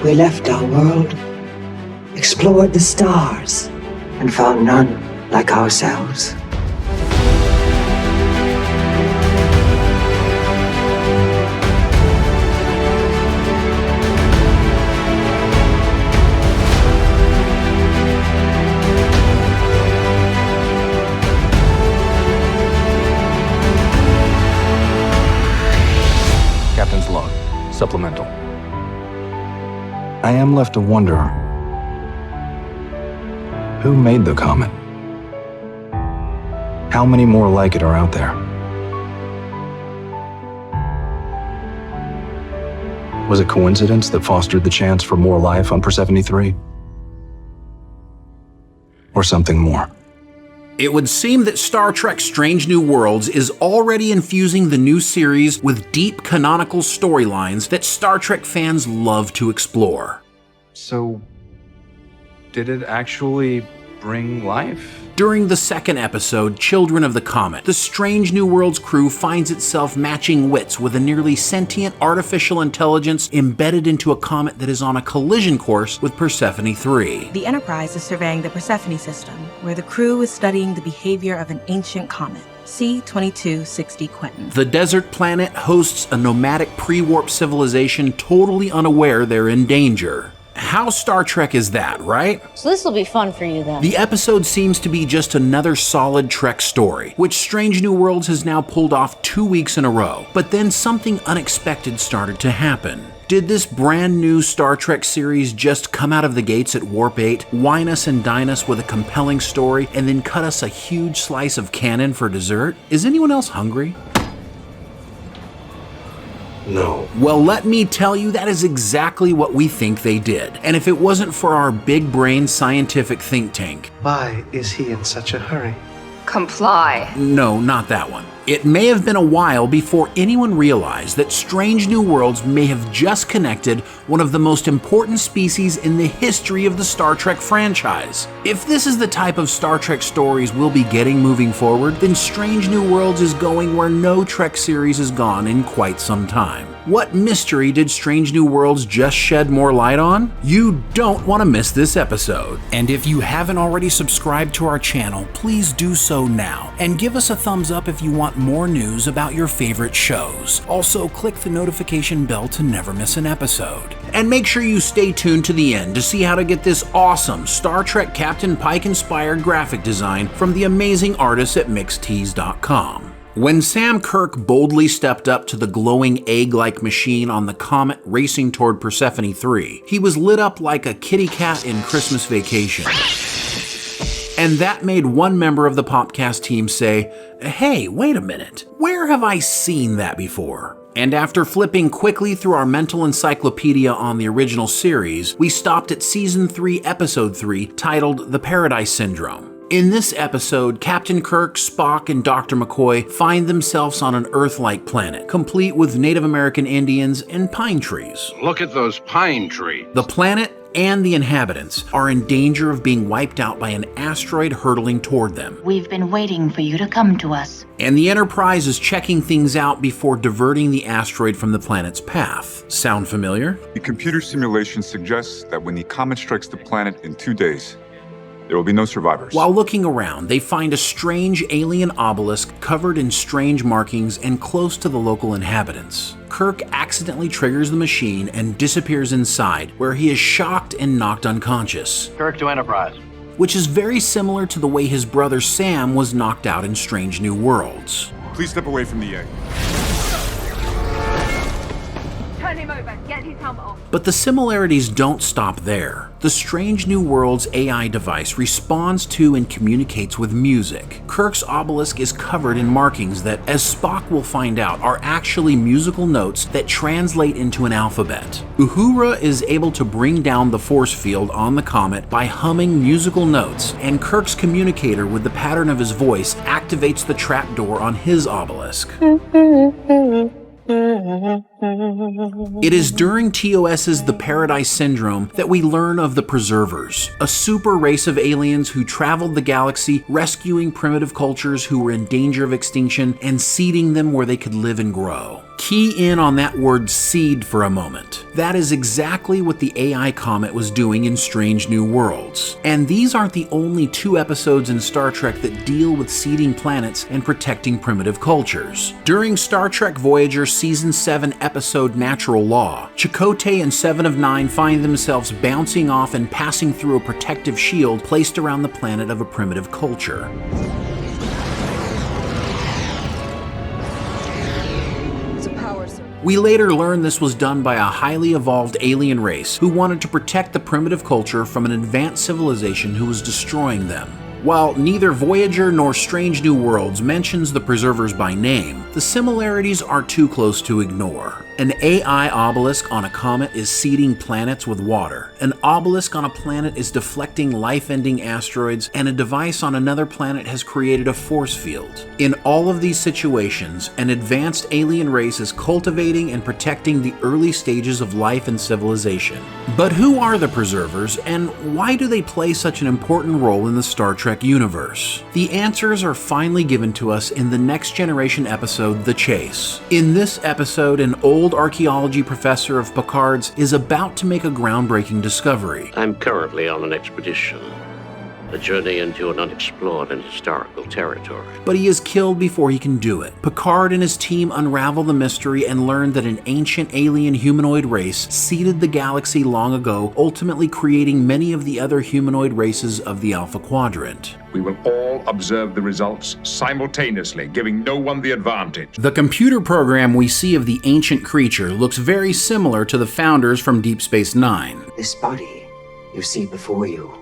We left our world, explored the stars, and found none like ourselves. Captain's log. Supplemental. I am left to wonder, who made the comet? How many more like it are out there? Was it coincidence that fostered the chance for more life on Persephone 3? Or something more? It would seem that Star Trek Strange New Worlds is already infusing the new series with deep canonical storylines that Star Trek fans love to explore. So, did it actually bring life? During the second episode, Children of the Comet, the Strange New Worlds crew finds itself matching wits with a nearly sentient artificial intelligence embedded into a comet that is on a collision course with Persephone 3. The Enterprise is surveying the Persephone system, where the crew is studying the behavior of an ancient comet. C-2260 Quentin. The desert planet hosts a nomadic pre-warp civilization totally unaware they're in danger. How Star Trek is that, right? So this will be fun for you then. The episode seems to be just another solid Trek story, which Strange New Worlds has now pulled off 2 weeks in a row. But then something unexpected started to happen. Did this brand new Star Trek series just come out of the gates at Warp 8, wine us and dine us with a compelling story, and then cut us a huge slice of canon for dessert? Is anyone else hungry? No. Well, let me tell you, that is exactly what we think they did. And if it wasn't for our big brain scientific think tank. Why is he in such a hurry? Comply. No, not that one. It may have been a while before anyone realized that Strange New Worlds may have just connected one of the most important species in the history of the Star Trek franchise. If this is the type of Star Trek stories we'll be getting moving forward, then Strange New Worlds is going where no Trek series has gone in quite some time. What mystery did Strange New Worlds just shed more light on? You don't want to miss this episode. And if you haven't already subscribed to our channel, please do so now. And give us a thumbs up if you want more news about your favorite shows. Also, click the notification bell to never miss an episode. And make sure you stay tuned to the end to see how to get this awesome Star Trek Captain Pike-inspired graphic design from the amazing artists at mixtease.com. When Sam Kirk boldly stepped up to the glowing egg-like machine on the comet racing toward Persephone 3, he was lit up like a kitty cat in Christmas Vacation. And that made one member of the Popcast team say, "Hey, wait a minute, where have I seen that before?" And after flipping quickly through our mental encyclopedia on the original series, we stopped at Season 3, Episode 3, titled The Paradise Syndrome. In this episode, Captain Kirk, Spock, and Dr. McCoy find themselves on an Earth-like planet, complete with Native American Indians and pine trees. Look at those pine trees. The planet and the inhabitants are in danger of being wiped out by an asteroid hurtling toward them. We've been waiting for you to come to us. And the Enterprise is checking things out before diverting the asteroid from the planet's path. Sound familiar? The computer simulation suggests that when the comet strikes the planet in 2 days, there will be no survivors. While looking around, they find a strange alien obelisk covered in strange markings and close to the local inhabitants. Kirk accidentally triggers the machine and disappears inside, where he is shocked and knocked unconscious. Kirk to Enterprise. Which is very similar to the way his brother Sam was knocked out in Strange New Worlds. Please step away from the egg. Turn him over. Get his helmet off. But the similarities don't stop there. The Strange New Worlds AI device responds to and communicates with music. Kirk's obelisk is covered in markings that, as Spock will find out, are actually musical notes that translate into an alphabet. Uhura is able to bring down the force field on the comet by humming musical notes, and Kirk's communicator with the pattern of his voice activates the trapdoor on his obelisk. It is during TOS's The Paradise Syndrome that we learn of the Preservers, a super race of aliens who traveled the galaxy rescuing primitive cultures who were in danger of extinction and seeding them where they could live and grow. Key in on that word seed for a moment. That is exactly what the AI Comet was doing in Strange New Worlds. And these aren't the only 2 episodes in Star Trek that deal with seeding planets and protecting primitive cultures. During Star Trek Voyager Season 7 episode Natural Law, Chakotay and 7 of 9 find themselves bouncing off and passing through a protective shield placed around the planet of a primitive culture. We later learn this was done by a highly evolved alien race who wanted to protect the primitive culture from an advanced civilization who was destroying them. While neither Voyager nor Strange New Worlds mentions the preservers by name, the similarities are too close to ignore. An AI obelisk on a comet is seeding planets with water. An obelisk on a planet is deflecting life-ending asteroids, and a device on another planet has created a force field. In all of these situations, an advanced alien race is cultivating and protecting the early stages of life and civilization. But who are the preservers, and why do they play such an important role in the Star Trek universe? The answers are finally given to us in the Next Generation episode, The Chase. In this episode, an old archaeology professor of Picard's is about to make a groundbreaking discovery. I'm currently on an expedition, a journey into an unexplored and historical territory. But he is killed before he can do it. Picard and his team unravel the mystery and learn that an ancient alien humanoid race seeded the galaxy long ago, ultimately creating many of the other humanoid races of the Alpha Quadrant. We will all observe the results simultaneously, giving no one the advantage. The computer program we see of the ancient creature looks very similar to the founders from Deep Space Nine. This body you see before you,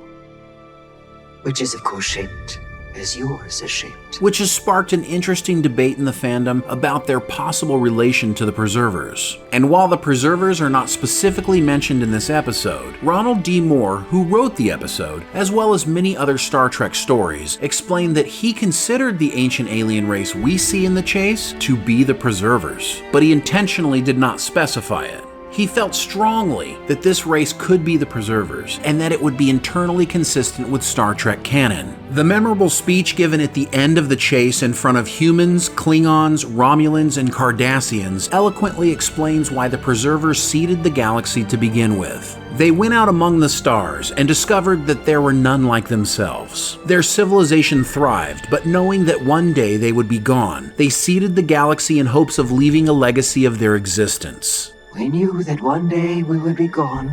which is of course shaped as yours is shaped. Which has sparked an interesting debate in the fandom about their possible relation to the Preservers. And while the Preservers are not specifically mentioned in this episode, Ronald D. Moore, who wrote the episode, as well as many other Star Trek stories, explained that he considered the ancient alien race we see in The Chase to be the Preservers, but he intentionally did not specify it. He felt strongly that this race could be the Preservers, and that it would be internally consistent with Star Trek canon. The memorable speech given at the end of The Chase in front of humans, Klingons, Romulans, and Cardassians eloquently explains why the Preservers seeded the galaxy to begin with. They went out among the stars and discovered that there were none like themselves. Their civilization thrived, but knowing that one day they would be gone, they seeded the galaxy in hopes of leaving a legacy of their existence. We knew that one day we would be gone,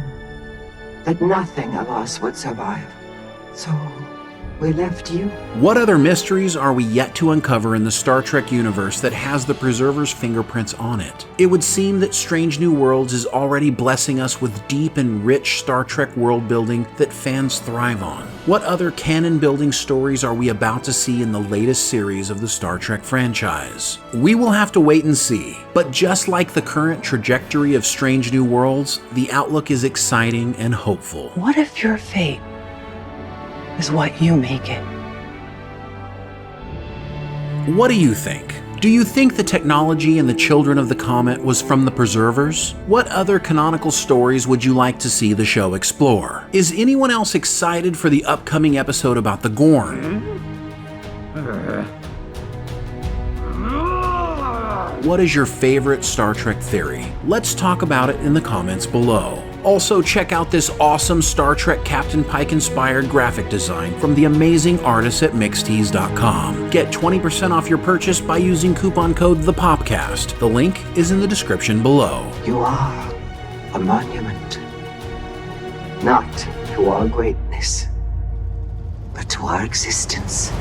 that nothing of us would survive. So we left you. What other mysteries are we yet to uncover in the Star Trek universe that has the Preservers' fingerprints on it? It would seem that Strange New Worlds is already blessing us with deep and rich Star Trek world building that fans thrive on. What other canon-building stories are we about to see in the latest series of the Star Trek franchise? We will have to wait and see, but just like the current trajectory of Strange New Worlds, the outlook is exciting and hopeful. What if your fate is what you make it? What do you think? Do you think the technology in the Children of the Comet was from the Preservers? What other canonical stories would you like to see the show explore? Is anyone else excited for the upcoming episode about the Gorn? What is your favorite Star Trek theory? Let's talk about it in the comments below. Also, check out this awesome Star Trek Captain Pike-inspired graphic design from the amazing artists at Mixtees.com. Get 20% off your purchase by using coupon code ThePopcast. The link is in the description below. You are a monument, not to our greatness, but to our existence.